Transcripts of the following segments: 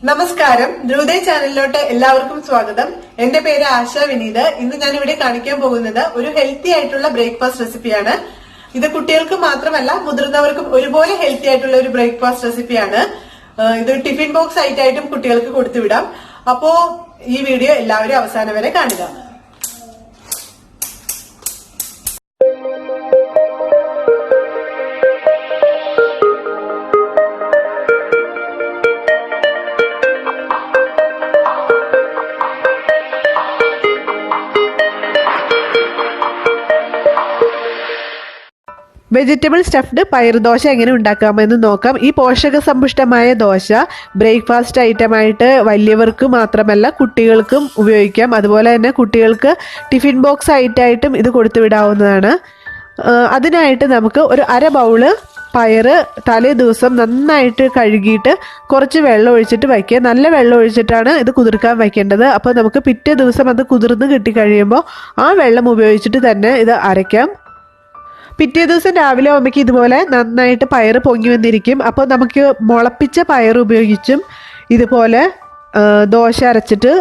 നമസ്കാരം, ധ്രുവ ചാനലിലോട്ട് എല്ലാവർക്കും സ്വാഗതം. എന്റെ പേര് ആശ വിനീത്. ഇന്ന് ഞാൻ ഇവിടെ കാണിക്കാൻ പോകുന്നത് ഒരു ഹെൽത്തി ആയിട്ടുള്ള ബ്രേക്ക്ഫാസ്റ്റ് റെസിപ്പിയാണ്. ഇത് കുട്ടികൾക്ക് മാത്രമല്ല മുതിർന്നവർക്കും ഒരുപോലെ ഹെൽത്തി ആയിട്ടുള്ള ഒരു ബ്രേക്ക്ഫാസ്റ്റ് റെസിപ്പിയാണ്. ഇത് ടിഫിൻ ബോക്സ് ആയിട്ടായിട്ടും കുട്ടികൾക്ക് കൊടുത്തുവിടാം. അപ്പോ ഈ വീഡിയോ എല്ലാവരും അവസാനം വരെ കാണുക. വെജിറ്റബിൾ സ്റ്റഫ്ഡ് പയർ ദോശ എങ്ങനെ ഉണ്ടാക്കാമെന്ന് നോക്കാം. ഈ പോഷക സമ്പുഷ്ടമായ ദോശ ബ്രേക്ക്ഫാസ്റ്റ് ഐറ്റമായിട്ട് വലിയവർക്ക് മാത്രമല്ല കുട്ടികൾക്കും ഉപയോഗിക്കാം. അതുപോലെ തന്നെ കുട്ടികൾക്ക് ടിഫിൻ ബോക്സ് ആയിട്ടായിട്ടും ഇത് കൊടുത്തുവിടാവുന്നതാണ്. അതിനായിട്ട് നമുക്ക് ഒരു അര ബൗള് പയറ് തലേ ദിവസം നന്നായിട്ട് കഴുകിയിട്ട് കുറച്ച് വെള്ളം ഒഴിച്ചിട്ട് വയ്ക്കുക. നല്ല വെള്ളം ഒഴിച്ചിട്ടാണ് ഇത് കുതിർക്കാൻ വയ്ക്കേണ്ടത്. അപ്പോൾ നമുക്ക് പിറ്റേ ദിവസം അത് കുതിർന്ന് കിട്ടിക്കഴിയുമ്പോൾ ആ വെള്ളം ഉപയോഗിച്ചിട്ട് തന്നെ ഇത് അരയ്ക്കാം. പിറ്റേ ദിവസം രാവിലെ ആകുമ്പോഴേക്ക് ഇതുപോലെ നന്നായിട്ട് പയർ പൊങ്ങി വന്നിരിക്കും. അപ്പോൾ നമുക്ക് മുളപ്പിച്ച പയർ ഉപയോഗിച്ചും ഇതുപോലെ ദോശ അരച്ചിട്ട്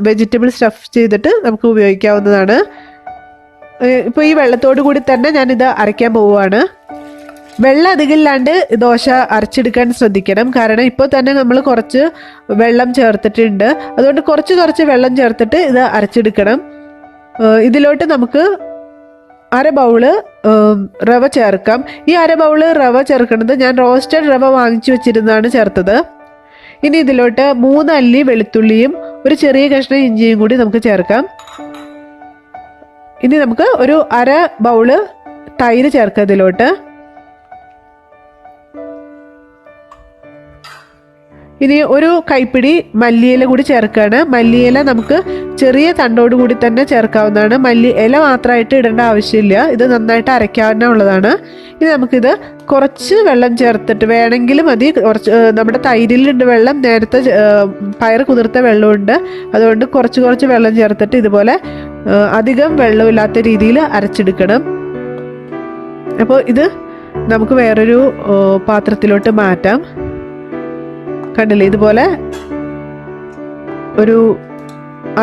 വെജിറ്റബിൾ സ്റ്റഫ് ചെയ്തിട്ട് നമുക്ക് ഉപയോഗിക്കാവുന്നതാണ്. ഇപ്പോൾ ഈ വെള്ളത്തോടു കൂടി തന്നെ ഞാനിത് അരയ്ക്കാൻ പോവുകയാണ്. വെള്ളം അധികമില്ലാണ്ട് ദോശ അരച്ചെടുക്കാൻ ശ്രദ്ധിക്കണം. കാരണം ഇപ്പോൾ തന്നെ നമ്മൾ കുറച്ച് വെള്ളം ചേർത്തിട്ടുണ്ട്. അതുകൊണ്ട് കുറച്ച് വെള്ളം ചേർത്തിട്ട് ഇത് അരച്ചെടുക്കണം. ഇതിലോട്ട് നമുക്ക് അര ബൗള് റവ ചേർക്കാം. ഈ അര ബൗള് റവ ചേർക്കുന്നത് ഞാൻ റോസ്റ്റഡ് റവ വാങ്ങിച്ചു വെച്ചിരുന്നാണ് ചേർത്തത്. ഇനി ഇതിലോട്ട് 3 അല്ലി വെളുത്തുള്ളിയും ഒരു ചെറിയ കഷ്ണം ഇഞ്ചിയും കൂടി നമുക്ക് ചേർക്കാം. ഇനി നമുക്ക് ഒരു അര ബൗള് തൈര് ചേർക്കാം ഇതിലോട്ട്. ഇനി ഒരു കൈപ്പിടി മല്ലിയില കൂടി ചേർക്കുകയാണ്. മല്ലിയില നമുക്ക് ചെറിയ തണ്ടോട് കൂടി തന്നെ ചേർക്കാവുന്നതാണ്. മല്ലി ഇല മാത്രമായിട്ട് ഇടേണ്ട ആവശ്യമില്ല. ഇത് നന്നായിട്ട് അരയ്ക്കാവുന്നതാണ്. ഇനി നമുക്കിത് കുറച്ച് വെള്ളം ചേർത്തിട്ട് വേണമെങ്കിൽ മതി. നമ്മുടെ തൈരിലുണ്ട് വെള്ളം, നേരത്തെ പയർ കുതിർത്ത വെള്ളമുണ്ട്. അതുകൊണ്ട് കുറച്ച് വെള്ളം ചേർത്തിട്ട് ഇതുപോലെ അധികം വെള്ളമില്ലാത്ത രീതിയിൽ അരച്ചെടുക്കണം. അപ്പോൾ ഇത് നമുക്ക് വേറൊരു പാത്രത്തിലോട്ട് മാറ്റാം. കണ്ടില്ലേ, ഇതുപോലെ ഒരു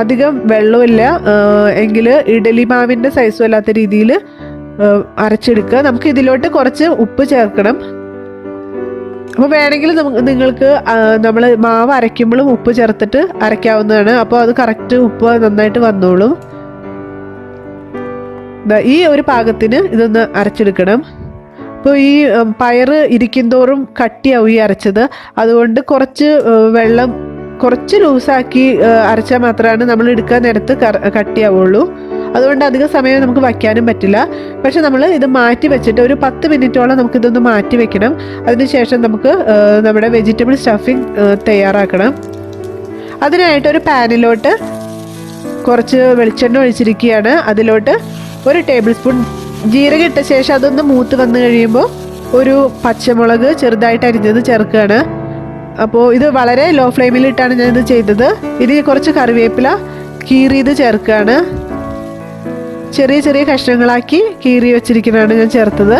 അധികം വെള്ളമില്ല എങ്കിൽ ഇഡലി മാവിൻ്റെ സൈസും അല്ലാത്ത രീതിയിൽ അരച്ചെടുക്കുക. നമുക്ക് ഇതിലോട്ട് കുറച്ച് ഉപ്പ് ചേർക്കണം. അപ്പോൾ വേണമെങ്കിൽ നിങ്ങൾക്ക് നമ്മൾ മാവ് അരയ്ക്കുമ്പോഴും ഉപ്പ് ചേർത്തിട്ട് അരയ്ക്കാവുന്നതാണ്. അപ്പോൾ അത് കറക്റ്റ് ഉപ്പ് നന്നായിട്ട് വന്നോളും. ഈ ഒരു പാകത്തിന് ഇതൊന്ന് അരച്ചെടുക്കണം. അപ്പോൾ ഈ പയർ ഇരിക്കുന്തോറും കട്ടിയാവും ഈ അരച്ചത്. അതുകൊണ്ട് വെള്ളം കുറച്ച് ലൂസാക്കി അരച്ചാൽ മാത്രമാണ് നമ്മൾ എടുക്കാൻ നേരത്ത് കട്ടിയാവുള്ളൂ. അതുകൊണ്ട് അധിക സമയം നമുക്ക് വയ്ക്കാനും പറ്റില്ല. പക്ഷെ നമ്മൾ ഇത് മാറ്റി വെച്ചിട്ട് ഒരു 10 മിനിറ്റോളം നമുക്കിതൊന്ന് മാറ്റി വെക്കണം. അതിനുശേഷം നമുക്ക് നമ്മുടെ വെജിറ്റബിൾ സ്റ്റഫിങ് തയ്യാറാക്കണം. അതിനായിട്ട് ഒരു പാനിലോട്ട് കുറച്ച് വെളിച്ചെണ്ണ ഒഴിച്ചിരിക്കുകയാണ്. അതിലോട്ട് 1 ടേബിൾ സ്പൂൺ ജീരകം ഇട്ട ശേഷം അതൊന്ന് മൂത്ത് വന്നു കഴിയുമ്പോൾ ഒരു പച്ചമുളക് ചെറുതായിട്ട് അരിഞ്ഞത് ചേർക്കുകയാണ്. അപ്പോൾ ഇത് വളരെ ലോ ഫ്ലെയിമിലിട്ടാണ് ഞാനിത് ചെയ്തത്. ഇനി കുറച്ച് കറിവേപ്പില കീറിയത് ചേർക്കുകയാണ്. ചെറിയ കഷ്ണങ്ങളാക്കി കീറി വെച്ചിരിക്കുന്നതാണ് ഞാൻ ചേർത്തത്.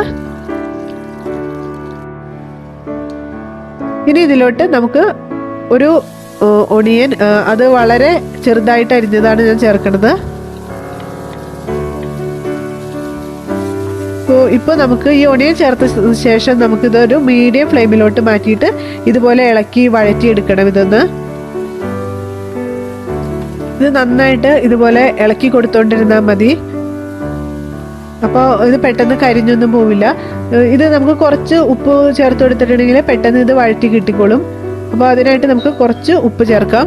ഇനി ഇതിലോട്ട് നമുക്ക് ഒരു ഒണിയൻ, അത് വളരെ ചെറുതായിട്ട് അരിഞ്ഞതാണ് ഞാൻ ചേർക്കുന്നത്. ഇപ്പോൾ നമുക്ക് ഈ ഒണിയൻ ചേർത്ത ശേഷം നമുക്കിതൊരു മീഡിയം ഫ്ലെയിമിലോട്ട് മാറ്റിയിട്ട് ഇതുപോലെ ഇളക്കി വഴറ്റിയെടുക്കണം. ഇത് നന്നായിട്ട് ഇതുപോലെ ഇളക്കി കൊടുത്തോണ്ടിരുന്നാൽ മതി. അപ്പോൾ ഇത് പെട്ടെന്ന് കരിഞ്ഞൊന്നും പോവില്ല. ഇത് നമുക്ക് കുറച്ച് ഉപ്പ് ചേർത്ത് കൊടുത്തിട്ടുണ്ടെങ്കിൽ പെട്ടെന്ന് ഇത് വഴറ്റി കിട്ടിക്കോളും. അപ്പോൾ അതിനായിട്ട് നമുക്ക് കുറച്ച് ഉപ്പ് ചേർക്കാം.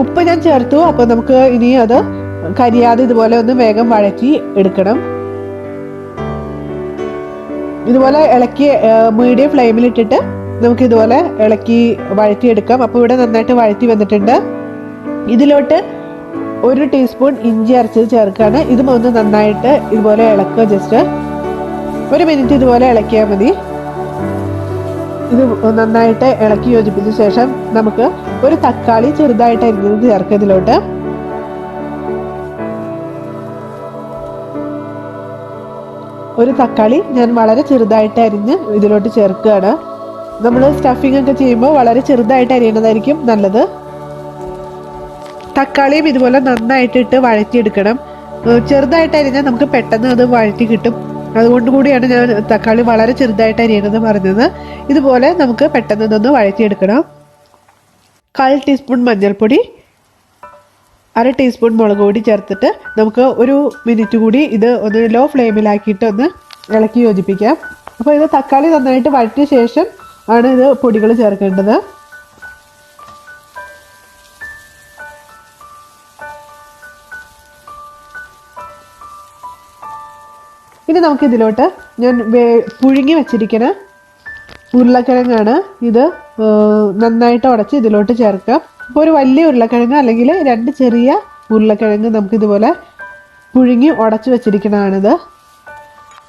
ഉപ്പ് ഞാൻ ചേർത്തു. അപ്പോൾ നമുക്ക് ഇനി അത് കരിയാതെ ഇതുപോലെ ഒന്ന് വേഗം വഴറ്റി എടുക്കണം. ഇതുപോലെ ഇളക്കി മീഡിയം ഫ്ലെയിമിലിട്ടിട്ട് നമുക്ക് ഇതുപോലെ ഇളക്കി വഴറ്റിയെടുക്കാം. അപ്പോൾ ഇവിടെ നന്നായിട്ട് വഴറ്റി വന്നിട്ടുണ്ട്. ഇതിലോട്ട് 1 ടീസ്പൂൺ ഇഞ്ചി അരച്ചത് ചേർക്കുകയാണ്. ഇതും ഒന്ന് നന്നായിട്ട് ഇതുപോലെ ഇളക്കുക. ജസ്റ്റ് 1 മിനിറ്റ് ഇതുപോലെ ഇളക്കിയാൽ മതി. ഇത് നന്നായിട്ട് ഇളക്കി യോജിപ്പിച്ച ശേഷം നമുക്ക് ഒരു തക്കാളി ചെറുതായിട്ട് അരിഞ്ഞത് ചേർക്കുക ഇതിലോട്ട്. ഒരു തക്കാളി ഞാൻ വളരെ ചെറുതായിട്ട് അരിഞ്ഞ് ഇതിലോട്ട് ചേർക്കുകയാണ്. നമ്മൾ സ്റ്റഫിംഗ് ഒക്കെ ചെയ്യുമ്പോൾ വളരെ ചെറുതായിട്ട് അരിയണതായിരിക്കും നല്ലത്. തക്കാളിയും ഇതുപോലെ നന്നായിട്ടിട്ട് വഴറ്റിയെടുക്കണം. ചെറുതായിട്ട് അരിഞ്ഞാൽ നമുക്ക് പെട്ടെന്ന് അത് വഴറ്റി കിട്ടും. അതുകൊണ്ട് കൂടിയാണ് ഞാൻ തക്കാളി വളരെ ചെറുതായിട്ട് അരിയണമെന്ന് പറഞ്ഞത്. ഇതുപോലെ നമുക്ക് പെട്ടെന്ന് ഇതൊന്ന് വഴറ്റിയെടുക്കണം. 1/4 ടീസ്പൂൺ മഞ്ഞൾപ്പൊടി, 1/2 ടീസ്പൂൺ മുളക് പൊടി ചേർത്തിട്ട് നമുക്ക് ഒരു മിനിറ്റ് കൂടി ഇത് ഒന്ന് ലോ ഫ്ലെയിമിലാക്കിയിട്ട് ഒന്ന് ഇളക്കി യോജിപ്പിക്കാം. അപ്പോൾ ഇത് തക്കാളി നന്നായിട്ട് വഴറ്റിയ ശേഷം ആണ് ഇത് പൊടികൾ ചേർക്കേണ്ടത്. ഇനി നമുക്കിതിലോട്ട് ഞാൻ പുഴുങ്ങി വെച്ചിരിക്കുന്ന ഉരുളക്കിഴങ്ങാണ്. ഇത് നന്നായിട്ട് ഉടച്ച് ഇതിലോട്ട് ചേർക്കാം. അപ്പോൾ ഒരു വലിയ ഉരുളക്കിഴങ്ങ് അല്ലെങ്കിൽ 2 ചെറിയ ഉരുളക്കിഴങ്ങ് നമുക്കിതുപോലെ പുഴുങ്ങി ഉടച്ച് വെച്ചിരിക്കുന്നതാണിത്.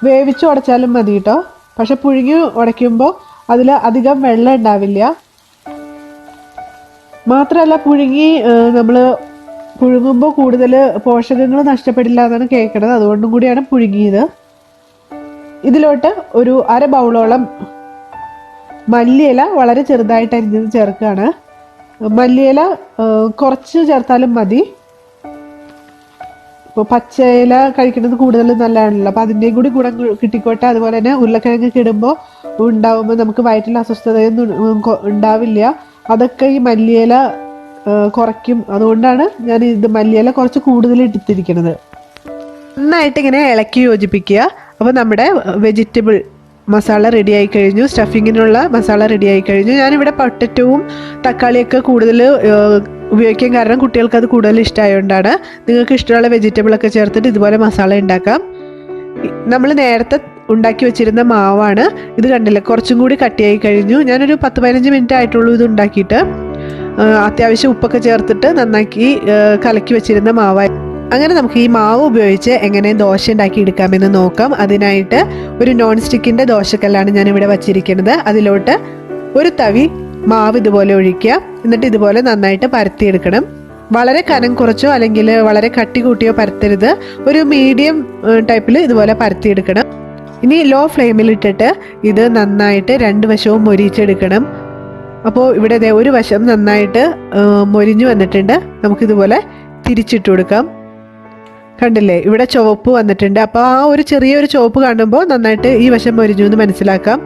വേവിച്ച് ഉടച്ചാലും മതി കേട്ടോ. പക്ഷെ പുഴുങ്ങി ഉടയ്ക്കുമ്പോൾ അതിൽ അധികം വെള്ളം ഉണ്ടാവില്ല. മാത്രമല്ല പുഴുങ്ങി നമ്മൾ പുഴുങ്ങുമ്പോൾ കൂടുതൽ പോഷകങ്ങൾ നഷ്ടപ്പെടില്ല എന്നാണ് കേൾക്കുന്നത്. അതുകൊണ്ടും കൂടിയാണ് പുഴുങ്ങിയത്. ഇതിലോട്ട് ഒരു 1/2 ബൗളോളം മല്ലിയില വളരെ ചെറുതായിട്ട് അരിഞ്ഞത് ചേർക്കുകയാണ്. മല്ലിയില കുറച്ച് ചേർത്താലും മതി. ഇപ്പോൾ പച്ചയില കഴിക്കുന്നത് കൂടുതൽ നല്ലതാണല്ലോ. അപ്പോൾ അതിൻ്റെയും കൂടി ഗുണം കിട്ടിക്കോട്ടെ. അതുപോലെ തന്നെ ഉരുളക്കിഴങ്ങ് ഇടുമ്പോൾ ഉണ്ടാവുമ്പോൾ നമുക്ക് വയറ്റിൽ അസ്വസ്ഥതയൊന്നും ഉണ്ടാവില്ല. അതൊക്കെ ഈ മല്ലിയില കുറയ്ക്കും. അതുകൊണ്ടാണ് ഞാൻ ഇത് മല്ലിയില കുറച്ച് കൂടുതൽ എടുത്തിരിക്കുന്നത്. നന്നായിട്ട് ഇങ്ങനെ ഇളക്കി യോജിപ്പിക്കുക. അപ്പോൾ നമ്മുടെ വെജിറ്റബിൾ മസാല റെഡി ആയി കഴിഞ്ഞു. സ്റ്റഫിങ്ങിനുള്ള മസാല റെഡി ആയി കഴിഞ്ഞു. ഞാനിവിടെ പൊട്ടറ്റവും തക്കാളിയൊക്കെ കൂടുതൽ ഉപയോഗിക്കാൻ കാരണം കുട്ടികൾക്ക് അത് കൂടുതൽ ഇഷ്ടമായതുകൊണ്ടാണ്. നിങ്ങൾക്ക് ഇഷ്ടമുള്ള വെജിറ്റബിളൊക്കെ ചേർത്തിട്ട് ഇതുപോലെ മസാല ഉണ്ടാക്കാം. നമ്മൾ നേരത്തെ ഉണ്ടാക്കി വെച്ചിരുന്ന മാവാണ് ഇത്. കണ്ടില്ലേ, കുറച്ചും കൂടി കട്ടിയായി കഴിഞ്ഞു. ഞാനൊരു 10-15 മിനിറ്റ് ആയിട്ടുള്ളൂ ഇത് ഉണ്ടാക്കിയിട്ട്. അത്യാവശ്യം ഉപ്പൊക്കെ ചേർത്തിട്ട് നന്നാക്കി കലക്കി വെച്ചിരുന്ന മാവായി. അങ്ങനെ നമുക്ക് ഈ മാവ് ഉപയോഗിച്ച് എങ്ങനെ ദോശ ഉണ്ടാക്കി എടുക്കാമെന്ന് നോക്കാം. അതിനായിട്ട് ഒരു നോൺ സ്റ്റിക്കിൻ്റെ ദോശക്കല്ലാണ് ഞാനിവിടെ വച്ചിരിക്കുന്നത്. അതിലോട്ട് ഒരു തവി മാവ് ഇതുപോലെ ഒഴിക്കുക. എന്നിട്ട് ഇതുപോലെ നന്നായിട്ട് പരത്തിയെടുക്കണം. വളരെ കനം കുറച്ചോ അല്ലെങ്കിൽ വളരെ കട്ടി കൂട്ടിയോ പരത്തരുത്. ഒരു മീഡിയം ടൈപ്പിൽ ഇതുപോലെ പരത്തിയെടുക്കണം. ഇനി ലോ ഫ്ലെയിമിലിട്ടിട്ട് ഇത് നന്നായിട്ട് 2 വശവും മൊരിച്ചെടുക്കണം. അപ്പോൾ ഇവിടെ ഒരു വശം നന്നായിട്ട് മൊരിഞ്ഞു വന്നിട്ടുണ്ട്. നമുക്കിതുപോലെ തിരിച്ചിട്ട് കൊടുക്കാം. കണ്ടില്ലേ, ഇവിടെ ചുവപ്പ് വന്നിട്ടുണ്ട്. അപ്പോൾ ആ ഒരു ചെറിയൊരു ചുവപ്പ് കാണുമ്പോൾ നന്നായിട്ട് ഈ വശം മൊരിഞ്ഞു എന്ന് മനസ്സിലാക്കാം.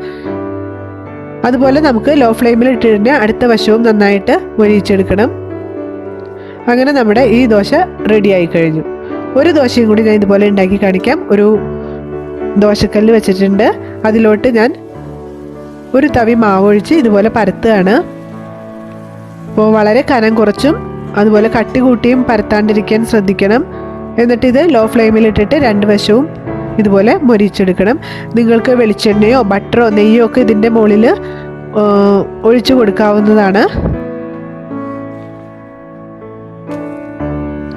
അതുപോലെ നമുക്ക് ലോ ഫ്ലെയിമിൽ ഇട്ടിട്ട് അടുത്ത വശവും നന്നായിട്ട് മൊരിച്ചെടുക്കണം. അങ്ങനെ നമ്മുടെ ഈ ദോശ റെഡി ആയി കഴിഞ്ഞു. ഒരു ദോശയും കൂടി ഞാൻ ഇതുപോലെ ഉണ്ടാക്കി കാണിക്കാം. ഒരു ദോശക്കല്ല് വെച്ചിട്ടുണ്ട്. അതിലോട്ട് ഞാൻ ഒരു തവി മാവ് ഒഴിച്ച് ഇതുപോലെ പരത്തുകയാണ്. അപ്പോൾ വളരെ കനം കുറച്ചും അതുപോലെ കട്ടി കൂട്ടിയും പരത്താണ്ടിരിക്കാൻ ശ്രദ്ധിക്കണം. എന്നിട്ട് ഇത് ലോ ഫ്ലെയിമിലിട്ടിട്ട് 2 വശവും ഇതുപോലെ മൊരിച്ചെടുക്കണം. നിങ്ങൾക്ക് വെളിച്ചെണ്ണയോ ബട്ടറോ നെയ്യോ ഒക്കെ ഇതിൻ്റെ മുകളിൽ ഒഴിച്ചു കൊടുക്കാവുന്നതാണ്.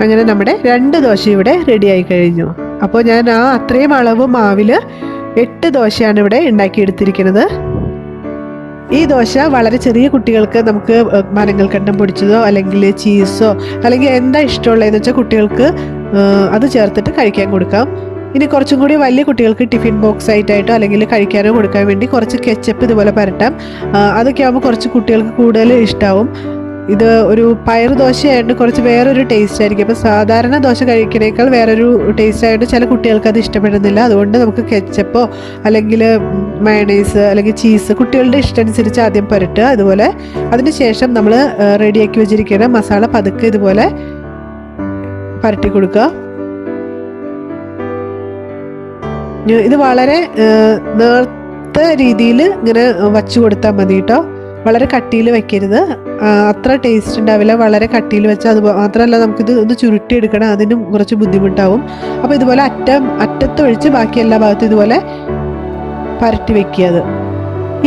അങ്ങനെ നമ്മുടെ 2 ദോശ ഇവിടെ റെഡിയായി കഴിഞ്ഞു. അപ്പോൾ ഞാൻ അത്രയും അളവ് മാവിൽ 8 ദോശയാണ് ഇവിടെ ഉണ്ടാക്കിയെടുത്തിരിക്കുന്നത്. ഈ ദോശ വളരെ ചെറിയ കുട്ടികൾക്ക് നമുക്ക് മരങ്ങൾക്കണ്ടം പൊടിച്ചതോ അല്ലെങ്കിൽ ചീസോ അല്ലെങ്കിൽ എന്താ ഇഷ്ടമുള്ളതെന്ന് വെച്ചാൽ കുട്ടികൾക്ക് അത് ചേർത്തിട്ട് കഴിക്കാൻ കൊടുക്കാം. ഇനി കുറച്ചും കൂടി വലിയ കുട്ടികൾക്ക് ടിഫിൻ ബോക്സ് ആയിട്ടോ അല്ലെങ്കിൽ കഴിക്കാനോ കൊടുക്കാൻ വേണ്ടി കുറച്ച് കെച്ചപ്പ് ഇതുപോലെ പരട്ടാം. അതൊക്കെ ആകുമ്പോൾ കുറച്ച് കുട്ടികൾക്ക് കൂടുതൽ ഇഷ്ടമാവും. ഇത് ഒരു പയർ ദോശയായിട്ട് കുറച്ച് വേറൊരു ടേസ്റ്റ് ആയിരിക്കും. അപ്പോൾ സാധാരണ ദോശ കഴിക്കുന്നേക്കാൾ വേറൊരു ടേസ്റ്റ് ആയിട്ട് ചില കുട്ടികൾക്ക് അത് ഇഷ്ടപ്പെടുന്നില്ല. അതുകൊണ്ട് നമുക്ക് കെച്ചപ്പോ അല്ലെങ്കിൽ മയണൈസ് അല്ലെങ്കിൽ ചീസ് കുട്ടികളുടെ ഇഷ്ടമനുസരിച്ച് ആദ്യം പുരട്ടുക. അതുപോലെ അതിനുശേഷം നമ്മൾ റെഡിയാക്കി വെച്ചിരിക്കുന്ന മസാല പതുക്കെ ഇതുപോലെ പരട്ടി കൊടുക്കുക. ഇത് വളരെ നേർത്ത രീതിയിൽ ഇങ്ങനെ വച്ചു കൊടുത്താൽ മതി കേട്ടോ. വളരെ കട്ടിയിൽ വെക്കരുത്, അത്ര ടേസ്റ്റ് ഉണ്ടാവില്ല. വളരെ കട്ടിയിൽ വെച്ചാൽ അത് മാത്രമല്ല നമുക്കിത് ഒന്ന് ചുരുട്ടിയെടുക്കണം, അതിനും കുറച്ച് ബുദ്ധിമുട്ടാവും. അപ്പോൾ ഇതുപോലെ അറ്റത്തൊഴിച്ച് ബാക്കി എല്ലാ ഭാഗത്തും ഇതുപോലെ പരട്ടി വെക്കുക.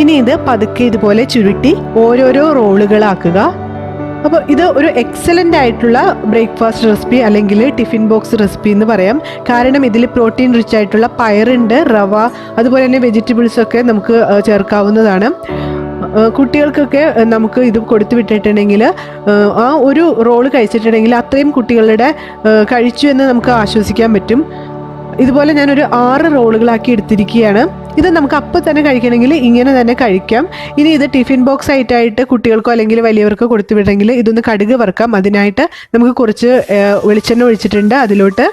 ഇനി ഇത് പതുക്കെ ഇതുപോലെ ചുരുട്ടി ഓരോരോ റോളുകളാക്കുക. അപ്പോൾ ഇത് ഒരു എക്സലൻ്റ് ആയിട്ടുള്ള ബ്രേക്ക്ഫാസ്റ്റ് റെസിപ്പി അല്ലെങ്കിൽ ടിഫിൻ ബോക്സ് റെസിപ്പി എന്ന് പറയാം. കാരണം ഇതിൽ പ്രോട്ടീൻ റിച്ച് ആയിട്ടുള്ള പയറുണ്ട്, റവ, അതുപോലെ തന്നെ വെജിറ്റബിൾസൊക്കെ നമുക്ക് ചേർക്കാവുന്നതാണ്. കുട്ടികൾക്കൊക്കെ നമുക്ക് ഇത് കൊടുത്തു വിട്ടിട്ടുണ്ടെങ്കിൽ ആ ഒരു റോള് കഴിച്ചിട്ടുണ്ടെങ്കിൽ അത്രയും കുട്ടികളുടെ കഴിച്ചു എന്ന് നമുക്ക് ആശ്വസിക്കാൻ പറ്റും. ഇതുപോലെ ഞാനൊരു 6 റോളുകളാക്കി എടുത്തിരിക്കുകയാണ്. ഇത് നമുക്ക് അപ്പം തന്നെ കഴിക്കണമെങ്കിൽ ഇങ്ങനെ തന്നെ കഴിക്കാം. ഇനി ഇത് ടിഫിൻ ബോക്സ് ആയിട്ടായിട്ട് കുട്ടികൾക്കോ അല്ലെങ്കിൽ വലിയവർക്കോ കൊടുത്തു വിടണമെങ്കിൽ ഇതൊന്ന് കടുക് വറുക്കാം. അതിനായിട്ട് നമുക്ക് കുറച്ച് വെളിച്ചെണ്ണ ഒഴിച്ചിട്ടുണ്ട്. അതിലോട്ട്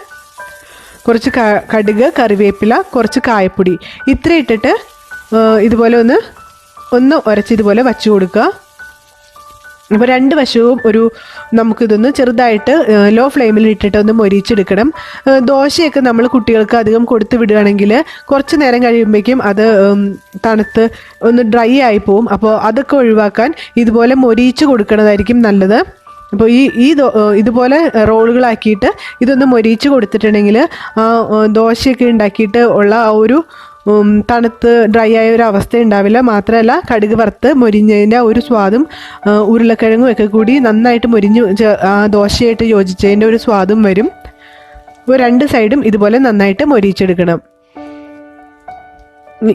കുറച്ച് കടുക്, കറിവേപ്പില, കുറച്ച് കായപ്പൊടി ഇത്ര ഇട്ടിട്ട് ഇതുപോലെ ഒന്ന് ഉരച്ച് ഇതുപോലെ വച്ചു കൊടുക്കുക. അപ്പോൾ 2 വശവും നമുക്കിതൊന്ന് ചെറുതായിട്ട് ലോ ഫ്ലെയിമിൽ ഇട്ടിട്ട് ഒന്ന് മൊരിച്ചെടുക്കണം. ദോശയൊക്കെ നമ്മൾ കുട്ടികൾക്ക് അധികം കൊടുത്തു വിടുകയാണെങ്കിൽ കുറച്ച് നേരം കഴിയുമ്പോഴേക്കും അത് തണുത്ത് ഒന്ന് ഡ്രൈ ആയി പോവും. അപ്പോൾ അതൊക്കെ ഒഴിവാക്കാൻ ഇതുപോലെ മൊരിച്ച് കൊടുക്കുന്നതായിരിക്കും നല്ലത്. അപ്പോൾ ഇതുപോലെ റോളുകളാക്കിയിട്ട് ഇതൊന്ന് മൊരിച്ച് കൊടുത്തിട്ടുണ്ടെങ്കിൽ ദോശയൊക്കെ ഉണ്ടാക്കിയിട്ട് ഉള്ള ആ ഒരു തണുത്ത് ഡ്രൈ ആയ ഒരു അവസ്ഥ ഉണ്ടാവില്ല. മാത്രമല്ല കടുക് വറുത്ത് മൊരിഞ്ഞതിൻ്റെ ആ ഒരു സ്വാദും ഉരുളക്കിഴങ്ങും ഒക്കെ കൂടി നന്നായിട്ട് മൊരിഞ്ഞ് ദോശയായിട്ട് യോജിച്ചതിൻ്റെ ഒരു സ്വാദും വരും. അപ്പോൾ 2 സൈഡും ഇതുപോലെ നന്നായിട്ട് മൊരിച്ചെടുക്കണം.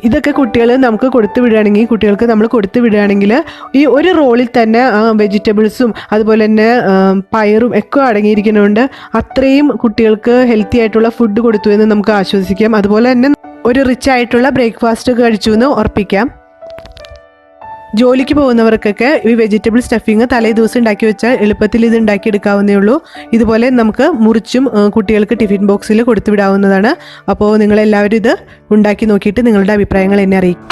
ഇതൊക്കെ കുട്ടികൾക്ക് നമ്മൾ കൊടുത്തു വിടുകയാണെങ്കിൽ ഈ ഒരു റോളിൽ തന്നെ വെജിറ്റബിൾസും അതുപോലെ തന്നെ പയറും ഒക്കെ അടങ്ങിയിരിക്കുന്നതുകൊണ്ട് അത്രയും കുട്ടികൾക്ക് ഹെൽത്തി ആയിട്ടുള്ള ഫുഡ് കൊടുത്തു എന്ന് നമുക്ക് ആശ്വസിക്കാം. അതുപോലെ തന്നെ ഒരു റിച്ച് ആയിട്ടുള്ള ബ്രേക്ക്ഫാസ്റ്റ് കഴിച്ചു എന്ന് ഉറപ്പിക്കാം. ജോലിക്ക് പോകുന്നവർക്കൊക്കെ ഈ വെജിറ്റബിൾ സ്റ്റഫിങ് തലേ ദിവസം ഉണ്ടാക്കി വെച്ചാൽ എളുപ്പത്തിൽ ഇത് ഉണ്ടാക്കിയെടുക്കാവുന്നേ ഉള്ളൂ. ഇതുപോലെ നമുക്ക് മുറിച്ചും കുട്ടികൾക്ക് ടിഫിൻ ബോക്സിൽ കൊടുത്തു വിടാവുന്നതാണ്. അപ്പോൾ നിങ്ങളെല്ലാവരും ഇത് ഉണ്ടാക്കി നോക്കിയിട്ട് നിങ്ങളുടെ അഭിപ്രായങ്ങൾ എന്നെ അറിയിക്കും.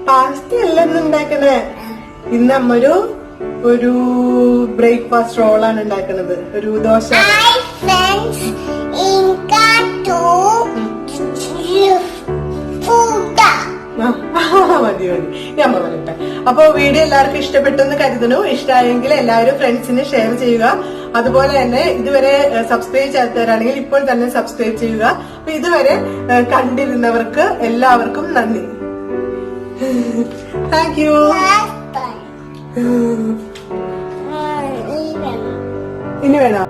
പാസ്ത എല്ലാം ഉണ്ടാക്കണേ. ഇന്ന് അമ്മ ഒരു ബ്രേക്ക്ഫാസ്റ്റ് റോളാണ് ഉണ്ടാക്കുന്നത്. ഒരു ദോശ. മതി ഞാൻ പറയട്ടെ. അപ്പൊ വീഡിയോ എല്ലാവർക്കും ഇഷ്ടപ്പെട്ടെന്ന് കരുതുന്നു. ഇഷ്ടമായെങ്കിൽ എല്ലാവരും ഫ്രണ്ട്സിന് ഷെയർ ചെയ്യുക. അതുപോലെ തന്നെ ഇതുവരെ സബ്സ്ക്രൈബ് ചെയ്യാത്തവരാണെങ്കിൽ ഇപ്പോൾ തന്നെ സബ്സ്ക്രൈബ് ചെയ്യുക. അപ്പൊ ഇതുവരെ കണ്ടിരുന്നവർക്ക് എല്ലാവർക്കും നന്ദി. Thank you. ഇനി വേണം